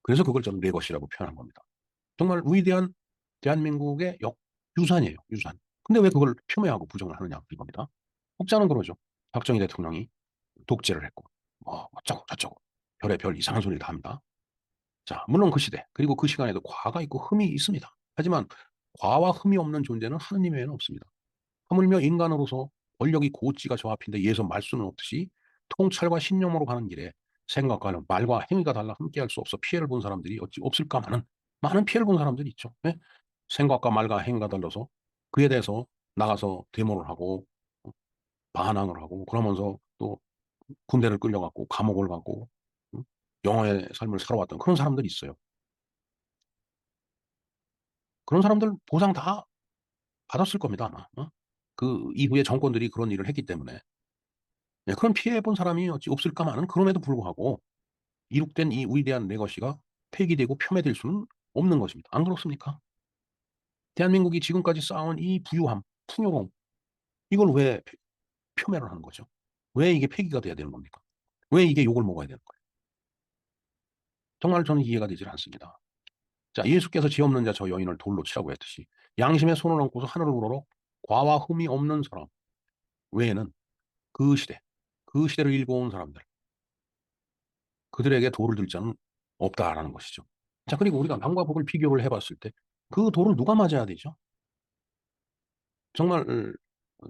그래서 그걸 저는 내 것이라고 표현한 겁니다. 정말 위대한 대한민국의 유산이에요. 유산. 근데 왜 그걸 폄훼하고 부정을 하느냐 이겁니다. 혹자는 그러죠. 박정희 대통령이 독재를 했고 뭐 어쩌고 저쩌고 별의 별 이상한 소리를 다 합니다. 자, 물론 그 시대 그리고 그 시간에도 과가 있고 흠이 있습니다. 하지만 과와 흠이 없는 존재는 하느님 외에는 없습니다. 하물며 인간으로서 권력이 고지가 저 앞인데 예서 말수는 없듯이 통찰과 신념으로 가는 길에 생각과 말과 행위가 달라 함께할 수 없어 피해를 본 사람들이 어찌 없을까마는 많은 피해를 본 사람들이 있죠. 네? 생각과 말과 행위가 달라서 그에 대해서 나가서 데모를 하고 반항을 하고 그러면서 또 군대를 끌려갔고 감옥을 가고 영화의 삶을 살아왔던 그런 사람들이 있어요. 그런 사람들 보상 다 받았을 겁니다 아마. 그 이후에 정권들이 그런 일을 했기 때문에 네, 그런 피해 본 사람이 어찌 없을까마는 그럼에도 불구하고 이룩된 이 위대한 레거시가 폐기되고 폄훼될 수는 없는 것입니다. 안 그렇습니까? 대한민국이 지금까지 쌓아온 이 부유함, 풍요로움 이걸 왜 폄훼를 하는 거죠? 왜 이게 폐기가 돼야 되는 겁니까? 왜 이게 욕을 먹어야 되는 거예요? 정말 저는 이해가 되질 않습니다. 자, 예수께서 죄 없는 자 저 여인을 돌로 치라고 했듯이 양심의 손을 얹고서 하늘을 우러러 과와 흠이 없는 사람 외에는 그 시대, 그 시대를 일궈온 사람들 그들에게 돌을 들 자는 없다라는 것이죠. 자, 그리고 우리가 남과 북을 비교를 해 봤을 때 그 돌을 누가 맞아야 되죠? 정말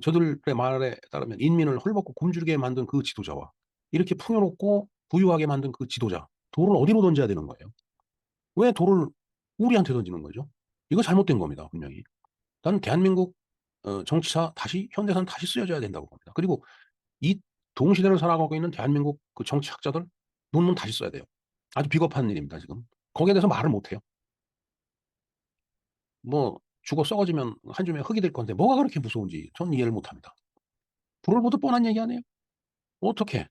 저들의 말에 따르면 인민을 헐벗고 굶주리게 만든 그 지도자와 이렇게 풍요롭고 부유하게 만든 그 지도자, 돌을 어디로 던져야 되는 거예요? 왜 돌을 우리한테 던지는 거죠? 이거 잘못된 겁니다, 분명히. 나는 대한민국 정치사 다시 현대사는 다시 쓰여져야 된다고 봅니다. 그리고 이 동시대를 살아가고 있는 대한민국 그 정치학자들 논문 다시 써야 돼요. 아주 비겁한 일입니다, 지금. 거기에 대해서 말을 못 해요. 뭐 죽어 썩어지면 한 줌에 흙이 될 건데 뭐가 그렇게 무서운지 전 이해를 못 합니다. 불을 보듯 뻔한 얘기 아니에요? 어떻게,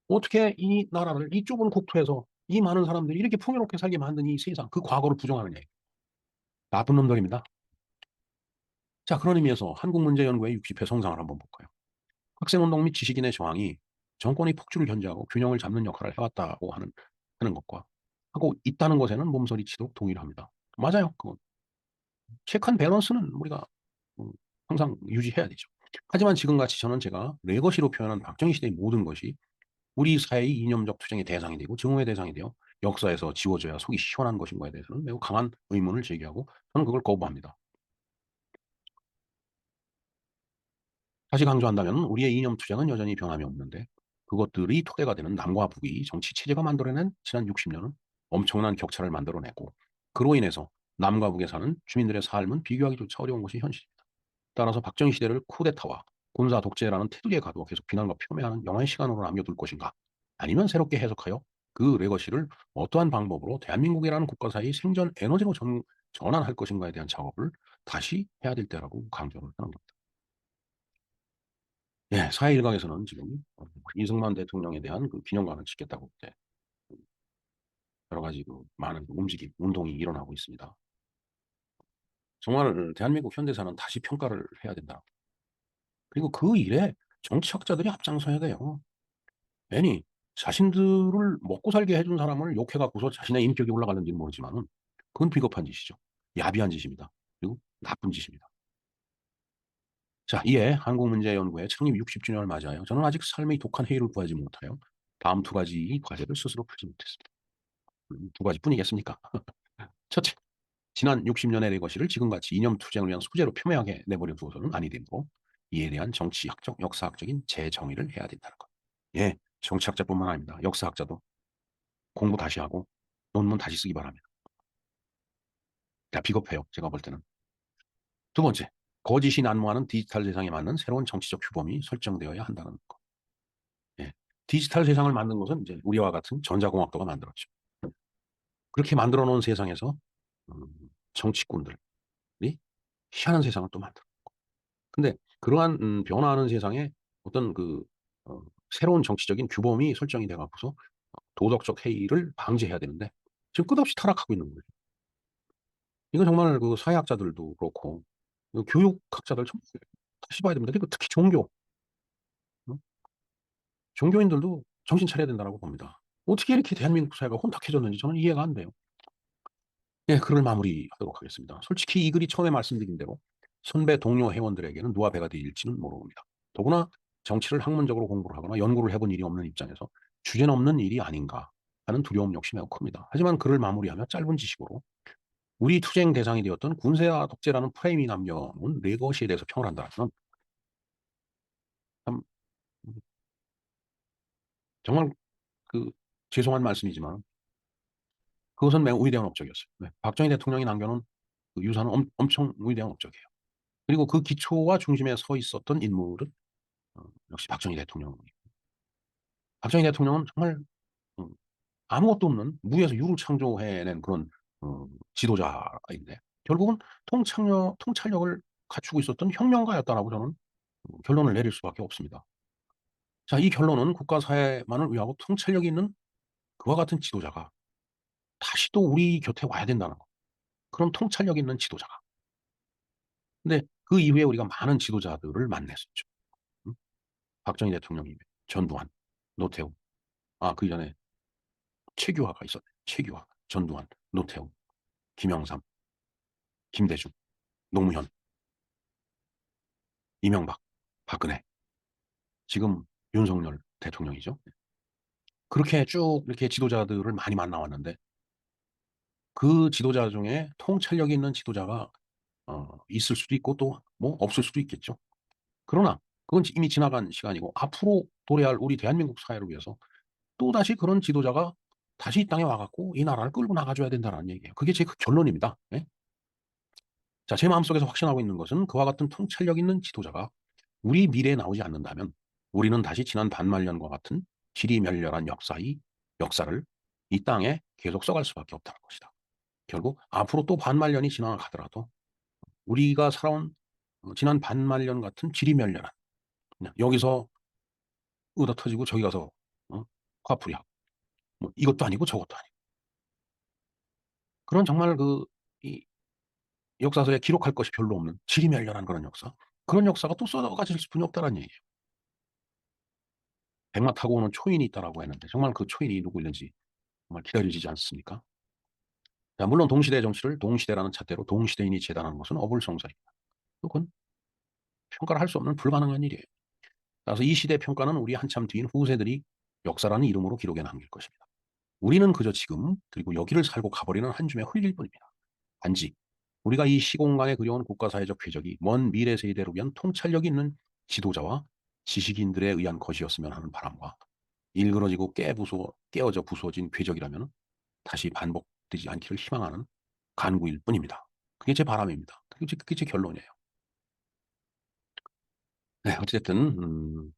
어떻게 이 나라를 이 좁은 국토에서 이 많은 사람들이 이렇게 풍요롭게 살게 만든 이 세상, 그 과거를 부정하느냐. 나쁜 놈들입니다. 자, 그런 의미에서 한국문제연구회 60회 성상을 한번 볼까요? 학생운동 및 지식인의 저항이 정권의 폭주를 견제하고 균형을 잡는 역할을 해왔다고 하는 것과 하고 있다는 것에는 몸서리치도록 동의를 합니다. 맞아요. 그건. 체크한 밸런스는 우리가 음, 항상 유지해야 되죠. 하지만 지금같이 저는 제가 레거시로 표현한 박정희 시대의 모든 것이 우리 사회의 이념적 투쟁의 대상이 되고 증오의 대상이 되어 역사에서 지워져야 속이 시원한 것인가에 대해서는 매우 강한 의문을 제기하고 저는 그걸 거부합니다. 다시 강조한다면 우리의 이념 투쟁은 여전히 변함이 없는데 그것들이 토대가 되는 남과 북이 정치 체제가 만들어낸 지난 60년은 엄청난 격차를 만들어내고 그로 인해서 남과 북에 사는 주민들의 삶은 비교하기조차 어려운 것이 현실입니다. 따라서 박정희 시대를 쿠데타와 군사 독재라는 테두리에 가두어 계속 비난과 폄훼하는 영화의 시간으로 남겨둘 것인가? 아니면 새롭게 해석하여 그 레거시를 어떠한 방법으로 대한민국이라는 국가 사이 생존 에너지로 전환할 것인가에 대한 작업을 다시 해야 될 때라고 강조를 하는 겁니다. 예. 사회 일각에서는 지금 이승만 대통령에 대한 그 기념관을 짓겠다고 이제 여러 가지 많은 움직임, 운동이 일어나고 있습니다. 정말 대한민국 현대사는 다시 평가를 해야 된다. 그리고 그 일에 정치학자들이 앞장서야 돼요. 괜히 자신들을 먹고 살게 해준 사람을 욕해 갖고서 자신의 인격이 올라가는지는 모르지만은 그건 비겁한 짓이죠. 야비한 짓입니다. 그리고 나쁜 짓입니다. 자, 이에 한국문제연구회 창립 60 주년을 맞이하여 저는 아직 삶의 독한 해이를 구하지 못하여 다음 두 가지 과제를 스스로 풀지 못했습니다. 두 가지뿐이겠습니까? 첫째, 지난 60년의 레거시를 지금같이 이념 투쟁을 위한 소재로 폄훼하게 내버려 두어서는 아니 되므로 이에 대한 정치학적, 역사학적인 재정의를 해야 된다는 것. 예, 정치학자뿐만 아닙니다. 역사학자도 공부 다시 하고 논문 다시 쓰기 바랍니다. 야, 비겁해요. 제가 볼 때는. 두 번째, 거짓이 난무하는 디지털 세상에 맞는 새로운 정치적 규범이 설정되어야 한다는 것. 예. 디지털 세상을 만든 것은 이제 우리와 같은 전자공학도가 만들었죠. 그렇게 만들어 놓은 세상에서 음, 정치꾼들이 희한한 세상을 또 만들어. 근데 그러한 변화하는 세상에 어떤 새로운 정치적인 규범이 설정이 돼 갖고서 도덕적 해이를 방지해야 되는데 지금 끝없이 타락하고 있는 거예요. 이건 정말 사회학자들도 그렇고 교육학자들 정말 다시 봐야 됩니다. 그리고 특히 어? 종교인들도 정신 차려야 된다고 봅니다. 어떻게 이렇게 대한민국 사회가 혼탁해졌는지 저는 이해가 안 돼요. 예, 글을 마무리하도록 하겠습니다. 솔직히 이 글이 처음에 말씀드린 대로 선배 동료 회원들에게는 누가 배가 될지는 모릅니다. 더구나 정치를 학문적으로 공부를 하거나 연구를 해본 일이 없는 입장에서 주제넘는 일이 아닌가 하는 두려움 역시 매우 큽니다. 하지만 글을 마무리하며 짧은 지식으로 우리 투쟁 대상이 되었던 군세와 독재라는 프레임이 남겨놓은 레거시에 대해서 평을 한다면 참 정말 그 죄송한 말씀이지만 그것은 매우 위대한 업적이었어요. 네. 박정희 대통령이 남겨놓은 그 유산은 엄청 위대한 업적이에요. 그리고 그 기초와 중심에 서 있었던 인물은 어 역시 박정희 대통령입니다. 박정희 대통령은 정말 음 아무것도 없는 무에서 유를 창조해낸 그런 지도자인데 결국은 통찰력을 갖추고 있었던 혁명가였다라고 저는 결론을 내릴 수밖에 없습니다. 자, 이 결론은 국가 사회만을 위하고 통찰력이 있는 그와 같은 지도자가 다시 또 우리 곁에 와야 된다는 거. 그런 통찰력 있는 지도자가. 근데 그 이후에 우리가 많은 지도자들을 만났었죠. 음. 박정희 대통령이며 전두환, 노태우. 그전에 최규하가 있었네. 최규하, 전두환, 노태우, 김영삼, 김대중, 노무현, 이명박, 박근혜, 지금 윤석열 대통령이죠. 그렇게 쭉 이렇게 지도자들을 많이 만나 왔는데 그 지도자 중에 통찰력 있는 지도자가 있을 수도 있고 또 뭐 없을 수도 있겠죠. 그러나 그건 이미 지나간 시간이고 앞으로 도래할 우리 대한민국 사회를 위해서 또다시 그런 지도자가 다시 이 땅에 와 갖고 이 나라를 끌고 나가 줘야 된다는 얘기예요. 그게 제 결론입니다. 예. 자, 제 마음속에서 확신하고 있는 것은 그와 같은 통찰력 있는 지도자가 우리 미래에 나오지 않는다면 우리는 다시 지난 반만년과 같은 지리멸렬한 역사를 이 땅에 계속 써갈 수밖에 없다는 것이다. 결국 앞으로 또 반만년이 지나가더라도 우리가 살아온 지난 반만년 같은 지리멸렬한 그냥 여기서 의다 터지고 저기 가서 화풀이하고 뭐 이것도 아니고 저것도 아니고 그런 정말 이 역사서에 기록할 것이 별로 없는 지리멸렬한 그런 역사. 그런 역사가 또 쏟아질 수뿐이 없다는 얘기예요. 백마 타고 오는 초인이 있다라고 했는데 정말 그 초인이 누구였는지 정말 기다려지지 않습니까? 자, 물론 동시대 정치를 동시대라는 잣대로 동시대인이 재단하는 것은 어불성설입니다. 그건 평가를 할 수 없는 불가능한 일이에요. 따라서 이 시대 평가는 우리 한참 뒤인 후세들이 역사라는 이름으로 기록에 남길 것입니다. 우리는 그저 지금 그리고 여기를 살고 가버리는 한 줌의 흙일 뿐입니다. 단지 우리가 이 시공간에 그려온 국가사회적 궤적이 먼 미래 세대를 위한 통찰력 있는 지도자와 지식인들에 의한 것이었으면 하는 바람과 일그러지고 깨어져 부수어진 궤적이라면 다시 반복되지 않기를 희망하는 간구일 뿐입니다. 그게 제 바람입니다. 그게 제 결론이에요. 네, 어쨌든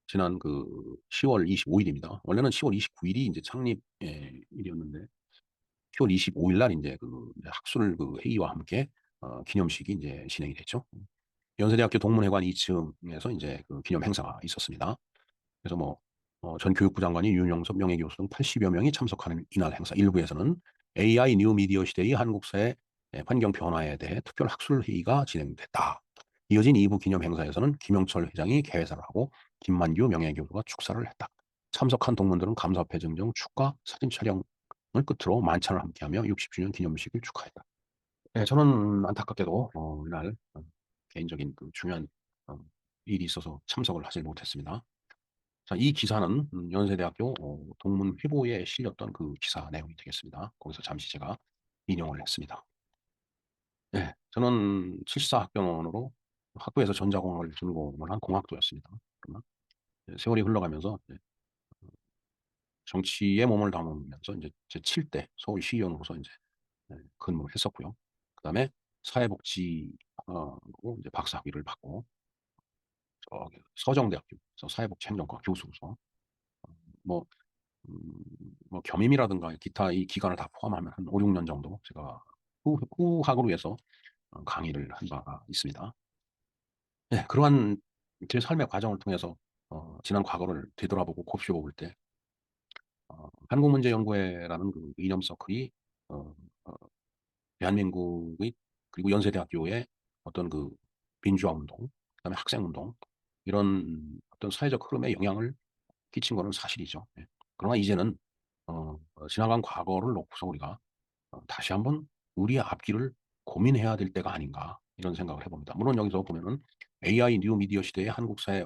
지난 그 10월 25일입니다. 원래는 10월 29일이 이제 창립 일이었는데 10월 25일 날 이제 그 학술 그 회의와 함께 기념식이 이제 진행이 됐죠. 연세대학교 동문회관 2층에서 이제 그 기념 행사가 있었습니다. 그래서 뭐 전 교육부 장관이 윤영섭 명예교수 등 80여 명이 참석하는 이날 행사 일부에서는 AI 뉴 미디어 시대의 한국 사회 환경 변화에 대해 특별 학술 회의가 진행됐다. 이어진 2부 기념 행사에서는 김영철 회장이 개회사를 하고 김만규 명예교수가 축사를 했다. 참석한 동문들은 감사패 증정, 축가, 사진 촬영을 끝으로 만찬을 함께하며 60주년 기념식을 축하했다. 네, 저는 안타깝게도 이날 개인적인 그 중요한 어, 일이 있어서 참석을 하지 못했습니다. 자, 이 기사는 연세대학교 동문회보에 실렸던 그 기사 내용이 되겠습니다. 거기서 잠시 제가 인용을 했습니다. 네, 저는 74 학번으로 학부에서 전자공학을 전공을 한 공학도였습니다. 그러나 세월이 흘러가면서 이제 정치에 몸을 담으면서 이제 제 7대 서울시의원으로서 이제 근무를 했었고요. 그다음에 사회복지 이제 박사학위를 받고 저기 서정대학교에서 사회복지행정과 교수로서 뭐, 음, 뭐 겸임이라든가 기타 이 기간을 다 포함하면 한 5, 6년 정도 제가 후학으로 해서 강의를 한 바가 있습니다. 네, 그러한 제 삶의 과정을 통해서 지난 과거를 되돌아보고 곱씹어 볼 때 한국문제연구회라는 그 이념 서클이 어, 어, 대한민국의 그리고 연세대학교의 어떤 그 민주화 운동, 그다음에 학생 운동 이런 어떤 사회적 흐름에 영향을 끼친 거는 사실이죠. 예. 그러나 이제는 지나간 과거를 놓고서 우리가 다시 한번 우리의 앞길을 고민해야 될 때가 아닌가 이런 생각을 해봅니다. 물론 여기서 보면은 AI 뉴 미디어 시대의 한국 사회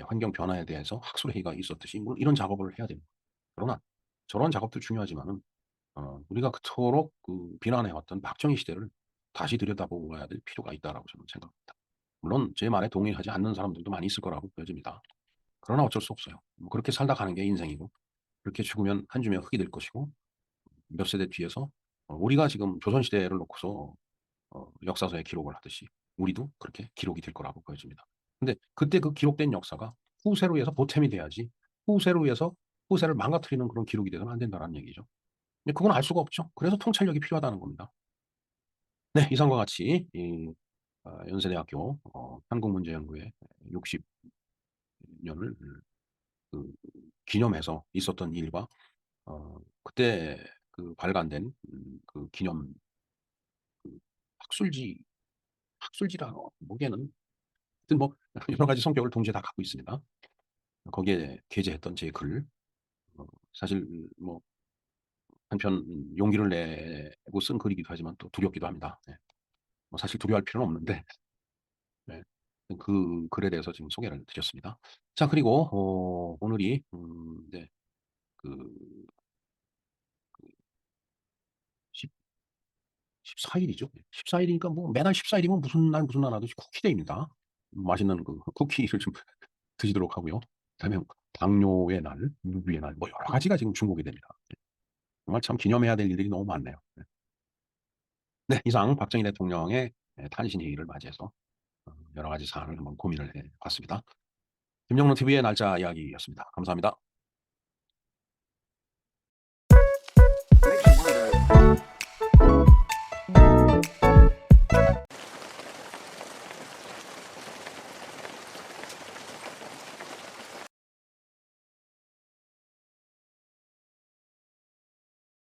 환경 변화에 대해서 학술 회의가 있었듯이 물론 이런 작업을 해야 됩니다. 그러나 저런 작업도 중요하지만은 우리가 그토록 그 비난해왔던 박정희 시대를 다시 들여다보아야 될 필요가 있다라고 저는 생각합니다. 물론 제 말에 동의하지 않는 사람들도 많이 있을 거라고 보여집니다. 그러나 어쩔 수 없어요. 뭐 그렇게 살다 가는 게 인생이고 그렇게 죽으면 한 줌의 흙이 될 것이고 몇 세대 뒤에서 우리가 지금 조선시대를 놓고서 역사서에 기록을 하듯이 우리도 그렇게 기록이 될 거라고 보여집니다. 근데 그때 그 기록된 역사가 후세로 해서 보탬이 돼야지 후세로 해서 후세를 망가뜨리는 그런 기록이 돼서는 안 된다는 얘기죠. 근데 그건 알 수가 없죠. 그래서 통찰력이 필요하다는 겁니다. 네, 이상과 같이 이 연세대학교 한국문제연구회 60년을 그 기념해서 있었던 일과 그때 그 발간된 그 기념 그 학술지 학술지라 보기에는 하여튼 뭐 여러 가지 성격을 동시에 다 갖고 있습니다. 거기에 게재했던 제 글, 사실 뭐 한편 용기를 내고 쓴 글이기도 하지만 또 두렵기도 합니다. 네. 뭐 사실 두려워할 필요는 없는데 네. 그 글에 대해서 지금 소개를 드렸습니다. 자, 그리고 오늘이 네, 그 10, 14일이죠. 14일이니까 뭐 매달 14일이면 무슨 날 하듯이 쿠키데이입니다. 맛있는 그 쿠키를 좀 드시도록 하고요. 그다음에 당뇨의 날, 무비의 날, 뭐 여러 가지가 지금 중복이 됩니다. 정말 참 기념해야 될 일들이 너무 많네요. 네, 네, 이상 박정희 대통령의 탄신일을 맞이해서 여러 가지 사안을 한번 고민을 해봤습니다. 김영론 TV의 날짜 이야기였습니다. 감사합니다.